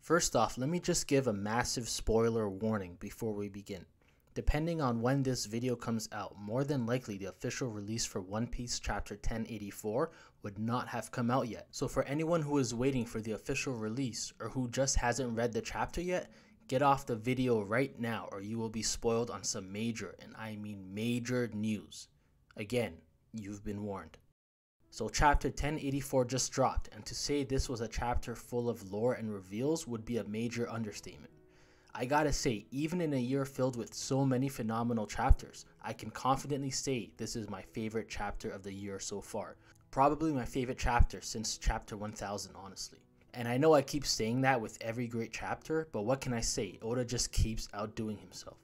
First off, let me just give a massive spoiler warning before we begin. Depending on when this video comes out, more than likely the official release for One Piece chapter 1084 would not have come out yet. So for anyone who is waiting for the official release or who just hasn't read the chapter yet, get off the video right now or you will be spoiled on some major, and I mean major news. Again, you've been warned. So chapter 1084 just dropped, and to say this was a chapter full of lore and reveals would be a major understatement. I gotta say, even in a year filled with so many phenomenal chapters, I can confidently say this is my favorite chapter of the year so far. Probably my favorite chapter since chapter 1000, honestly. And I know I keep saying that with every great chapter, but what can I say, Oda just keeps outdoing himself.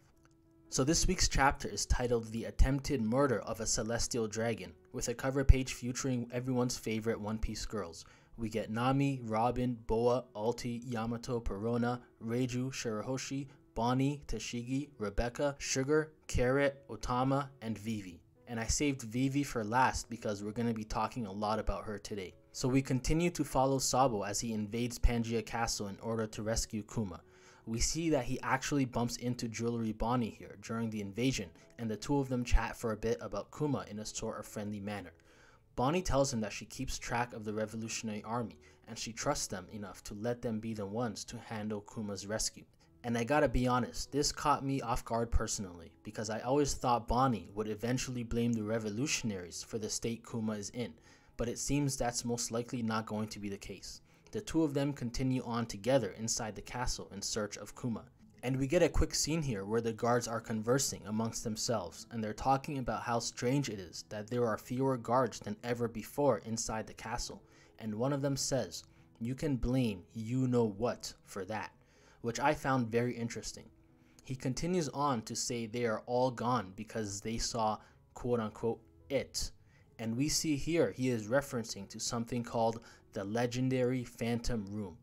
So this week's chapter is titled The Attempted Murder of a Celestial Dragon, with a cover page featuring everyone's favorite One Piece girls. We get Nami, Robin, Boa, Alti, Yamato, Perona, Reiju, Shirahoshi, Bonney, Tashigi, Rebecca, Sugar, Carrot, Otama, and Vivi. And I saved Vivi for last because we're going to be talking a lot about her today. So we continue to follow Sabo as he invades Pangaea Castle in order to rescue Kuma. We see that he actually bumps into Jewelry Bonney here during the invasion, and the two of them chat for a bit about Kuma in a sort of friendly manner. Bonney tells him that she keeps track of the Revolutionary Army, and she trusts them enough to let them be the ones to handle Kuma's rescue. And I gotta be honest, this caught me off guard personally, because I always thought Bonney would eventually blame the revolutionaries for the state Kuma is in, but it seems that's most likely not going to be the case. The two of them continue on together inside the castle in search of Kuma. And we get a quick scene here where the guards are conversing amongst themselves, and they're talking about how strange it is that there are fewer guards than ever before inside the castle, and one of them says, "You can blame you-know-what for that," which I found very interesting. He continues on to say they are all gone because they saw quote-unquote it, and we see here he is referencing to something called the legendary Phantom Room.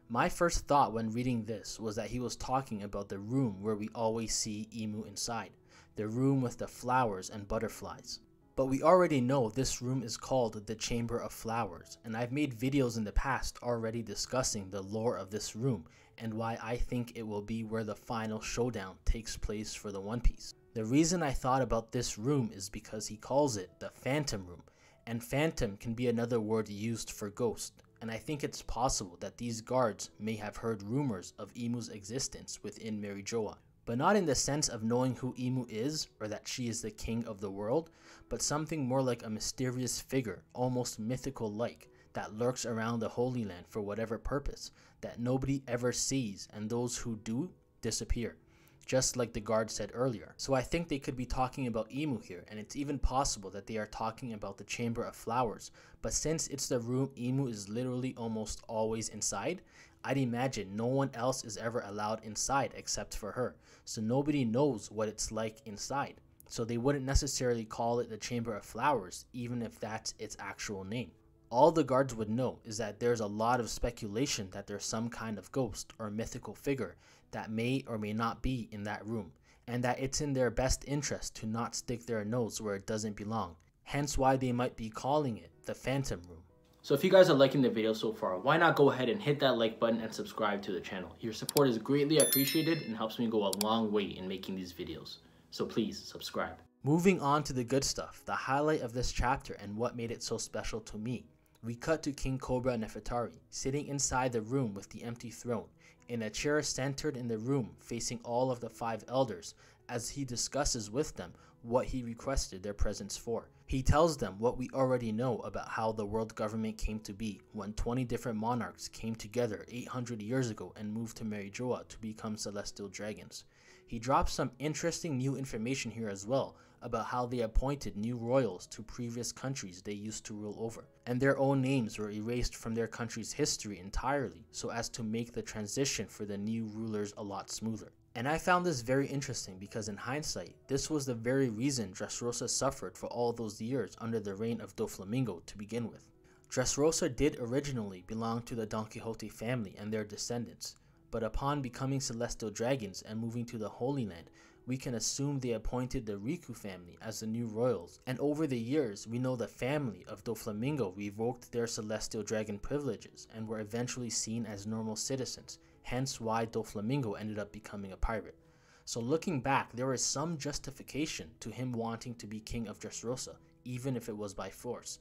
My first thought when reading this was that he was talking about the room where we always see Imu inside, the room with the flowers and butterflies. But we already know this room is called the Chamber of Flowers, and I've made videos in the past already discussing the lore of this room and why I think it will be where the final showdown takes place for the One Piece. The reason I thought about this room is because he calls it the Phantom Room, and phantom can be another word used for ghost, and I think it's possible that these guards may have heard rumors of Imu's existence within Marijoa, but not in the sense of knowing who Imu is or that she is the king of the world, but something more like a mysterious figure, almost mythical-like, that lurks around the Holy Land for whatever purpose, that nobody ever sees, and those who do disappear, just like the guard said earlier. So I think they could be talking about Imu here, and it's even possible that they are talking about the Chamber of Flowers, but since it's the room Imu is literally almost always inside, I'd imagine no one else is ever allowed inside except for her, so nobody knows what it's like inside, so they wouldn't necessarily call it the Chamber of Flowers even if that's its actual name. All the guards would know is that there's a lot of speculation that there's some kind of ghost or mythical figure that may or may not be in that room, and that it's in their best interest to not stick their nose where it doesn't belong, hence why they might be calling it the Phantom Room. So if you guys are liking the video so far, why not go ahead and hit that like button and subscribe to the channel. Your support is greatly appreciated and helps me go a long way in making these videos, so please subscribe. Moving on to the good stuff, the highlight of this chapter and what made it so special to me. We cut to King Cobra Nefertari, sitting inside the room with the empty throne, in a chair centered in the room facing all of the 5 elders, as he discusses with them what he requested their presence for. He tells them what we already know about how the world government came to be when 20 different monarchs came together 800 years ago and moved to Marijoa to become celestial dragons. He drops some interesting new information here as well about how they appointed new royals to previous countries they used to rule over, and their own names were erased from their country's history entirely so as to make the transition for the new rulers a lot smoother. And I found this very interesting because in hindsight, this was the very reason Dressrosa suffered for all those years under the reign of Doflamingo to begin with. Dressrosa did originally belong to the Don Quixote family and their descendants, but upon becoming celestial dragons and moving to the Holy Land, we can assume they appointed the Riku family as the new royals, and over the years we know the family of Doflamingo revoked their celestial dragon privileges and were eventually seen as normal citizens, hence why Doflamingo ended up becoming a pirate. So looking back, there is some justification to him wanting to be king of Dressrosa, even if it was by force.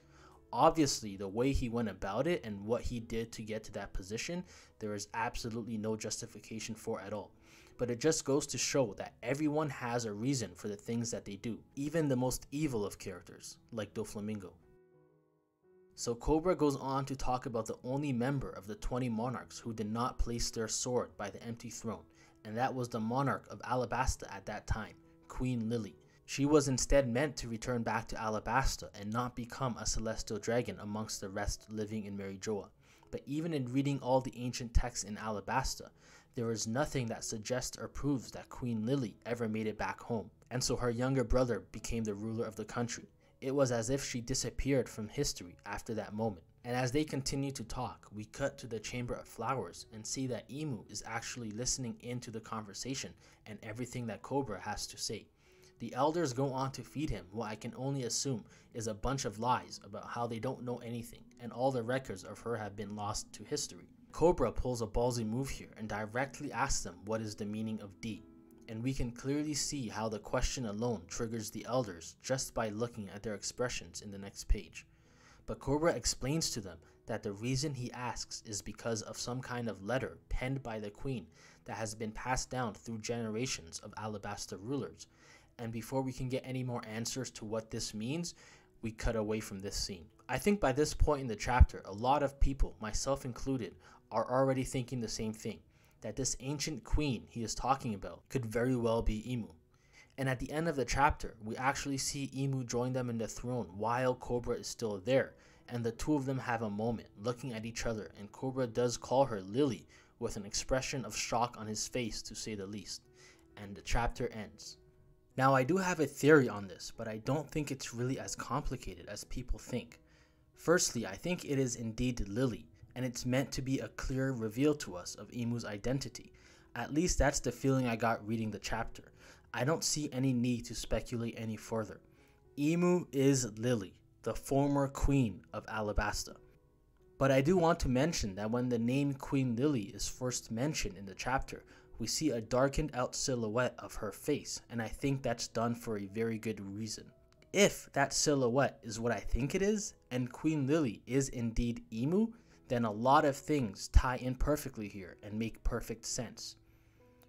Obviously, the way he went about it and what he did to get to that position, there is absolutely no justification for at all. But it just goes to show that everyone has a reason for the things that they do, even the most evil of characters, like Doflamingo. So Cobra goes on to talk about the only member of the 20 monarchs who did not place their sword by the empty throne, and that was the monarch of Alabasta at that time, Queen Lily. She was instead meant to return back to Alabasta and not become a celestial dragon amongst the rest living in Marijoa. But even in reading all the ancient texts in Alabasta, there is nothing that suggests or proves that Queen Lily ever made it back home, and so her younger brother became the ruler of the country. It was as if she disappeared from history after that moment. And as they continue to talk, we cut to the Chamber of Flowers and see that Imu is actually listening into the conversation and everything that Cobra has to say. The elders go on to feed him what I can only assume is a bunch of lies about how they don't know anything and all the records of her have been lost to history. Cobra pulls a ballsy move here and directly asks them what is the meaning of D, and we can clearly see how the question alone triggers the elders just by looking at their expressions in the next page. But Cobra explains to them that the reason he asks is because of some kind of letter penned by the queen that has been passed down through generations of Alabasta rulers. And before we can get any more answers to what this means, we cut away from this scene. I think by this point in the chapter, a lot of people, myself included, are already thinking the same thing, that this ancient queen he is talking about could very well be Imu. And at the end of the chapter, we actually see Imu join them in the throne while Cobra is still there, and the two of them have a moment looking at each other, and Cobra does call her Lily with an expression of shock on his face, to say the least, and the chapter ends. Now I do have a theory on this, but I don't think it's really as complicated as people think. Firstly, I think it is indeed Lily, and it's meant to be a clear reveal to us of Imu's identity. At least that's the feeling I got reading the chapter. I don't see any need to speculate any further. Imu is Lily, the former Queen of Alabasta. But I do want to mention that when the name Queen Lily is first mentioned in the chapter, we see a darkened out silhouette of her face, and I think that's done for a very good reason. If that silhouette is what I think it is, and Queen Lily is indeed Imu, then a lot of things tie in perfectly here and make perfect sense.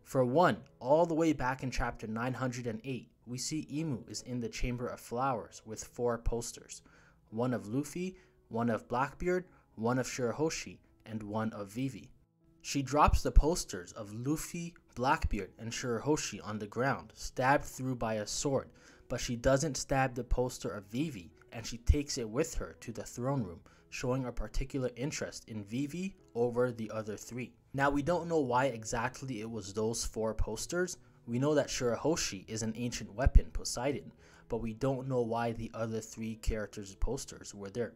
For one, all the way back in chapter 908, we see Imu is in the Chamber of Flowers with 4 posters. One of Luffy, one of Blackbeard, one of Shirahoshi, and one of Vivi. She drops the posters of Luffy, Blackbeard, and Shirahoshi on the ground, stabbed through by a sword, but she doesn't stab the poster of Vivi, and she takes it with her to the throne room, showing a particular interest in Vivi over the other 3. Now we don't know why exactly it was those 4 posters. We know that Shirahoshi is an ancient weapon, Poseidon, but we don't know why the other 3 characters' posters were there.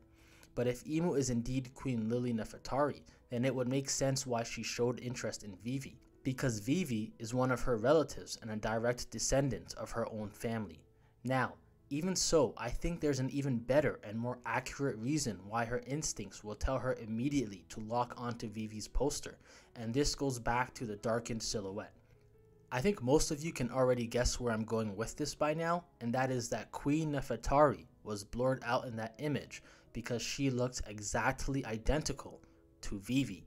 But if Imu is indeed Queen Lily Nefertari, then it would make sense why she showed interest in Vivi, because Vivi is one of her relatives and a direct descendant of her own family. Now, even so, I think there's an even better and more accurate reason why her instincts will tell her immediately to lock onto Vivi's poster, and this goes back to the darkened silhouette. I think most of you can already guess where I'm going with this by now, and that is that Queen Nefertari was blurred out in that image because she looks exactly identical to Vivi.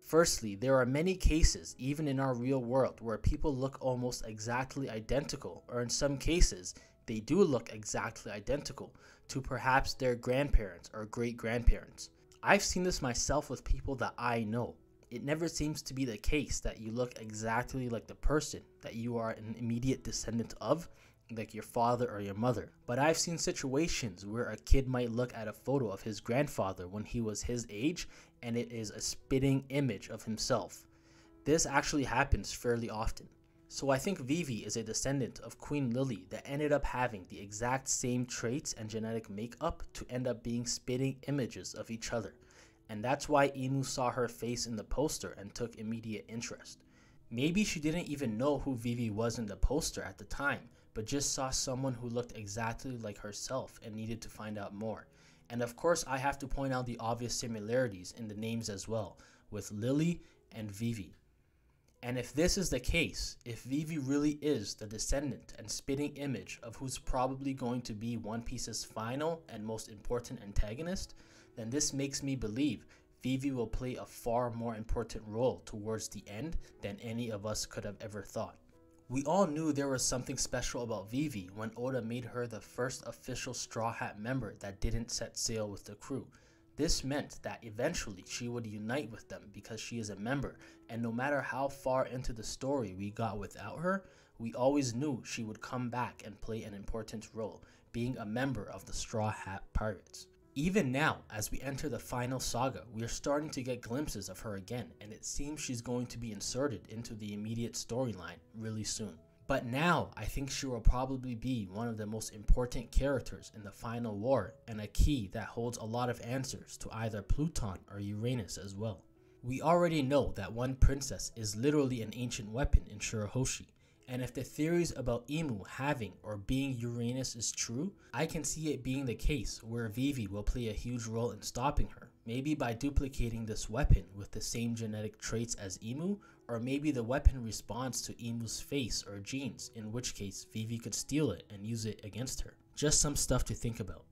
Firstly, there are many cases, even in our real world, where people look almost exactly identical, or in some cases, they do look exactly identical to perhaps their grandparents or great-grandparents. I've seen this myself with people that I know. It never seems to be the case that you look exactly like the person that you are an immediate descendant of, like your father or your mother. But I've seen situations where a kid might look at a photo of his grandfather when he was his age, and it is a spitting image of himself. This actually happens fairly often. So I think Vivi is a descendant of Queen Lily that ended up having the exact same traits and genetic makeup to end up being spitting images of each other. And that's why Imu saw her face in the poster and took immediate interest. Maybe she didn't even know who Vivi was in the poster at the time, but just saw someone who looked exactly like herself and needed to find out more. And of course, I have to point out the obvious similarities in the names as well, with Lily and Vivi. And if this is the case, if Vivi really is the descendant and spitting image of who's probably going to be One Piece's final and most important antagonist, then this makes me believe Vivi will play a far more important role towards the end than any of us could have ever thought. We all knew there was something special about Vivi when Oda made her the first official Straw Hat member that didn't set sail with the crew. This meant that eventually she would unite with them because she is a member, and no matter how far into the story we got without her, we always knew she would come back and play an important role, being a member of the Straw Hat Pirates. Even now, as we enter the final saga, we are starting to get glimpses of her again, and it seems she's going to be inserted into the immediate storyline really soon. But now, I think she will probably be one of the most important characters in the final war, and a key that holds a lot of answers to either Pluton or Uranus as well. We already know that one princess is literally an ancient weapon in Shirahoshi, and if the theories about Imu having or being Uranus is true, I can see it being the case where Vivi will play a huge role in stopping her, maybe by duplicating this weapon with the same genetic traits as Imu, or maybe the weapon responds to Imu's face or genes, in which case Vivi could steal it and use it against her. Just some stuff to think about.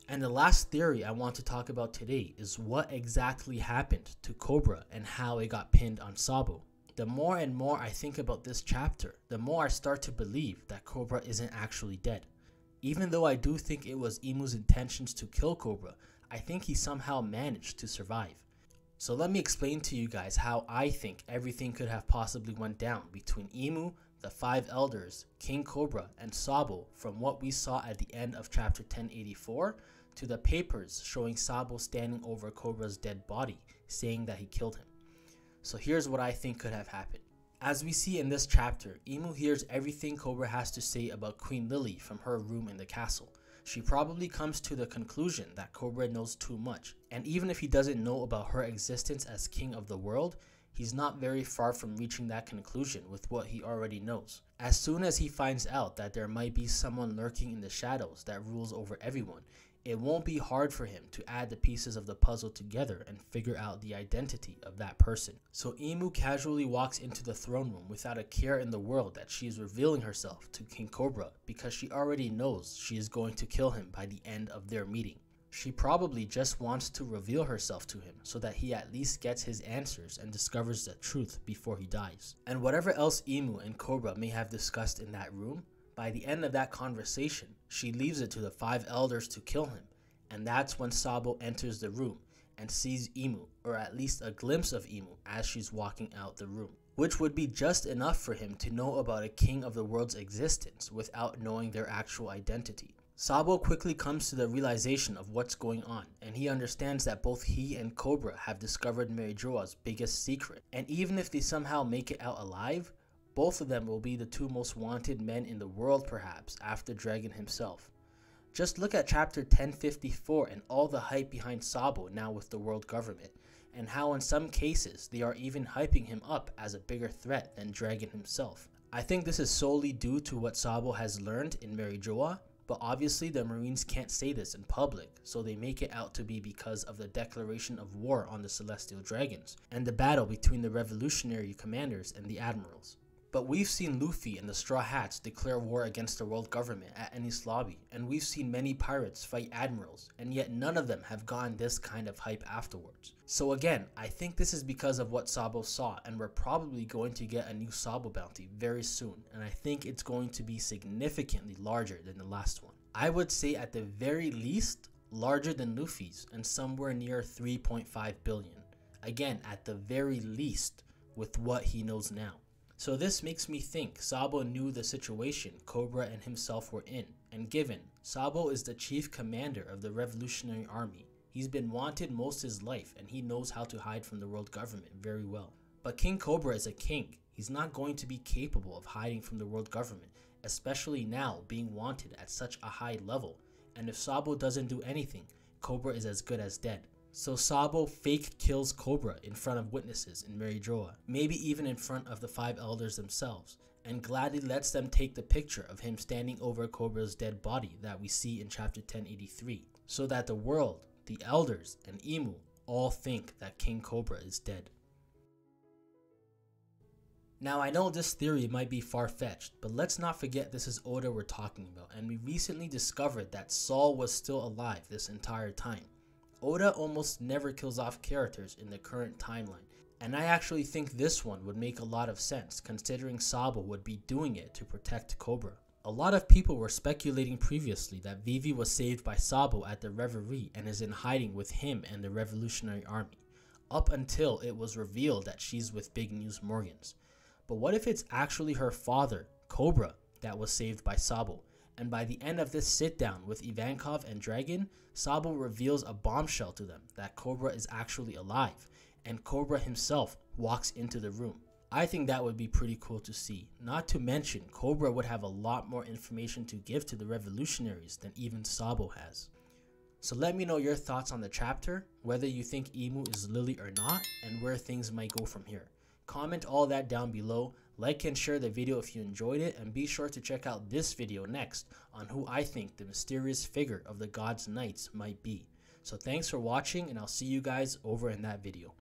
And the last theory I want to talk about today is what exactly happened to Cobra and how it got pinned on Sabo. The more and more I think about this chapter, the more I start to believe that Cobra isn't actually dead. Even though I do think it was Imu's intentions to kill Cobra, I think he somehow managed to survive. So let me explain to you guys how I think everything could have possibly went down between Imu, the 5 elders, King Cobra, and Sabo from what we saw at the end of chapter 1084 to the papers showing Sabo standing over Cobra's dead body, saying that he killed him. So here's what I think could have happened. As we see in this chapter, Imu hears everything Cobra has to say about Queen Lily from her room in the castle. She probably comes to the conclusion that Cobra knows too much, and even if he doesn't know about her existence as king of the world, he's not very far from reaching that conclusion with what he already knows. As soon as he finds out that there might be someone lurking in the shadows that rules over everyone, it won't be hard for him to add the pieces of the puzzle together and figure out the identity of that person. So Imu casually walks into the throne room without a care in the world that she is revealing herself to King Cobra because she already knows she is going to kill him by the end of their meeting. She probably just wants to reveal herself to him so that he at least gets his answers and discovers the truth before he dies. And whatever else Imu and Cobra may have discussed in that room, by the end of that conversation, she leaves it to the 5 elders to kill him, and that's when Sabo enters the room and sees Imu, or at least a glimpse of Imu as she's walking out the room, which would be just enough for him to know about a king of the world's existence without knowing their actual identity. Sabo quickly comes to the realization of what's going on, and he understands that both he and Cobra have discovered Mary Joa's biggest secret, and even if they somehow make it out alive, both of them will be the 2 most wanted men in the world perhaps after Dragon himself. Just look at chapter 1054 and all the hype behind Sabo now with the world government, and how in some cases they are even hyping him up as a bigger threat than Dragon himself. I think this is solely due to what Sabo has learned in Mary Joa, but obviously the Marines can't say this in public, so they make it out to be because of the declaration of war on the Celestial Dragons, and the battle between the revolutionary commanders and the admirals. But we've seen Luffy and the Straw Hats declare war against the world government at Enies Lobby, and we've seen many pirates fight admirals, and yet none of them have gotten this kind of hype afterwards. So again, I think this is because of what Sabo saw, and we're probably going to get a new Sabo bounty very soon, and I think it's going to be significantly larger than the last one. I would say at the very least, larger than Luffy's, and somewhere near 3.5 billion. Again, at the very least, with what he knows now. So this makes me think Sabo knew the situation Cobra and himself were in, and given Sabo is the chief commander of the Revolutionary Army, he's been wanted most his life and he knows how to hide from the world government very well. But King Cobra is a king. He's not going to be capable of hiding from the world government, especially now being wanted at such a high level, and if Sabo doesn't do anything, Cobra is as good as dead. So Sabo fake kills Cobra in front of witnesses in Marijoa, maybe even in front of the 5 elders themselves, and gladly lets them take the picture of him standing over Cobra's dead body that we see in chapter 1083, so that the world, the elders, and Imu all think that King Cobra is dead. Now I know this theory might be far-fetched, but let's not forget this is Oda we're talking about, and we recently discovered that Saul was still alive this entire time. Oda almost never kills off characters in the current timeline, and I actually think this one would make a lot of sense considering Sabo would be doing it to protect Cobra. A lot of people were speculating previously that Vivi was saved by Sabo at the Reverie and is in hiding with him and the Revolutionary Army, up until it was revealed that she's with Big News Morgans. But what if it's actually her father, Cobra, that was saved by Sabo? And by the end of this sit-down with Ivankov and Dragon, Sabo reveals a bombshell to them that Cobra is actually alive, and Cobra himself walks into the room. I think that would be pretty cool to see. Not to mention, Cobra would have a lot more information to give to the revolutionaries than even Sabo has. So let me know your thoughts on the chapter, whether you think Imu is Lily or not, and where things might go from here. Comment all that down below, like and share the video if you enjoyed it, and be sure to check out this video next on who I think the mysterious figure of the God's Knights might be. So thanks for watching, and I'll see you guys over in that video.